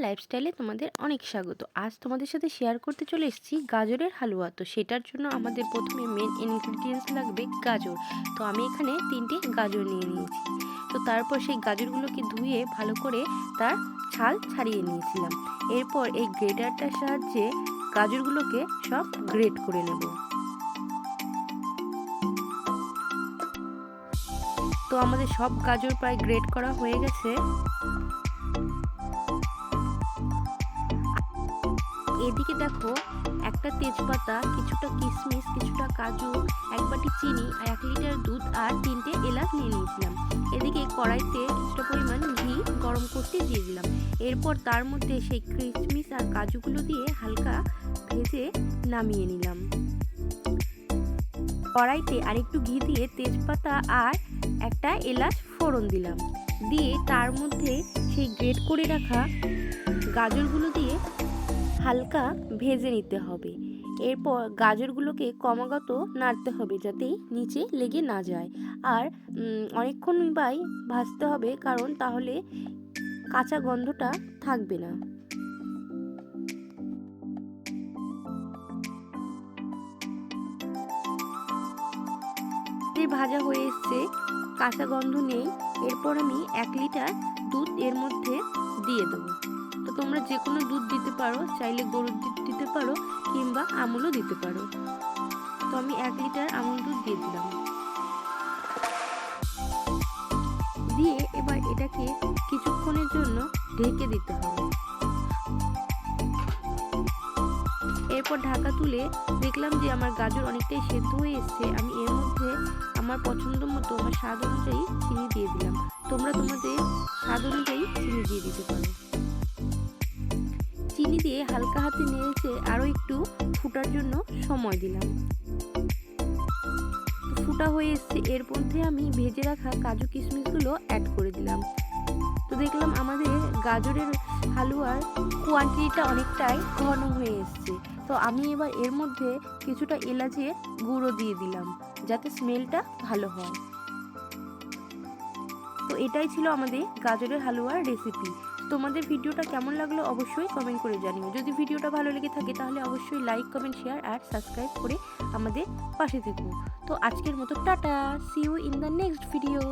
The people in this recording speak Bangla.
লাইফস্টাইলে তোমাদের অনেক স্বাগত। আজ তোমাদের সাথে শেয়ার করতে চলে এসেছি গাজরের হালুয়া। তো সেটার জন্য আমাদের প্রথমে মেন ইনগ্রিডিয়েন্টস লাগবে গাজর। তো আমি এখানে 3টে গাজর নিয়ে নিয়েছি। তো তারপর সেই গাজরগুলোকে ধুয়ে ভালো করে তার ছাল ছাড়িয়ে নিয়েছিলাম। এরপর এই গ্রেটারটার সাহায্যে গাজরগুলোকে সব গ্রেট করে নেব। তো আমাদের সব গাজর প্রায় গ্রেট করা হয়ে গেছে। এদিকে দেখো, একটা তেজপাতা, কিছুটা কিশমিশ, কিছুটা কাজু, এক বাটি চিনি, 1 লিটার দুধ আর 3টে এলাচ নিয়ে নিয়েছিলাম। এদিকে কড়াইতে কিছুটা পরিমাণ ঘি গরম করতে দিয়ে দিলাম। এরপর তার মধ্যে সেই কিশমিশ আর কাজুগুলো দিয়ে হালকা ভেজে নামিয়ে নিলাম। কড়াইতে আরেকটু ঘি দিয়ে তেজপাতা আর একটা এলাচ ফোড়ন দিলাম, দিয়ে তার মধ্যে সেই গ্রেট করে রাখা গাজরগুলো দিয়ে হালকা ভেজে নিতে হবে। এরপর গাজরগুলোকে ক্রমাগত নাড়তে হবে যাতে নিচে লেগে না যায়। আর অনেকক্ষণ ভাজতে হবে, কারণ তাহলে কাঁচা গন্ধটা থাকবে না। ভাজা হয়ে এসছে, কাঁচা গন্ধ নেই। এরপর আমি 1 লিটার দুধ এর মধ্যে দিয়ে দেবো। তো তোমরা যে কোনো দুধ দিতে পারো, চাইলে গরুর দুধ দিতে পারো কিংবা আমুলও দিতে পারো। তো আমি 1 লিটার আমুল দুধ দিয়ে দিলাম। দিয়ে এবার এটাকে কিছুক্ষণের জন্য ঢেকে দিতে হবে। এরপর ঢাকা তুলে দেখলাম যে আমার গাজর অনেকটাই সেদ্ধ হয়ে এসছে। আমি এর মধ্যে আমার পছন্দ মতো, আমার স্বাদ অনুযায়ী চিনি দিয়ে দিলাম। তোমরা তোমাদের স্বাদ অনুযায়ী চিনি দিয়ে দিতে পারো। চিনি দিয়ে হালকা হাতে নেড়েচে আরও একটু ফুটার জন্য সময় দিলাম। ফুটা হয়ে এসছে, এর মধ্যে আমি ভেজে রাখা কাজু কিশমিশগুলো অ্যাড করে দিলাম। তো দেখলাম আমাদের গাজরের হালুয়ার কোয়ান্টিটিটা অনেকটাই ঘন হয়ে এসছে। তো আমি এবার এর মধ্যে কিছুটা এলাচের গুঁড়ো দিয়ে দিলাম যাতে স্মেলটা ভালো হয়। তো এটাই ছিল আমাদের গাজরের হালুয়ার রেসিপি। তোমাদের ভিডিওটা কেমন লাগলো অবশ্যই কমেন্ট করে জানিও। যদি ভিডিওটা ভালো লেগে থাকে তাহলে অবশ্যই লাইক, কমেন্ট, শেয়ার আর সাবস্ক্রাইব করে আমাদের পাশে থেকো। তো আজকের মতো tata, see you in the next video.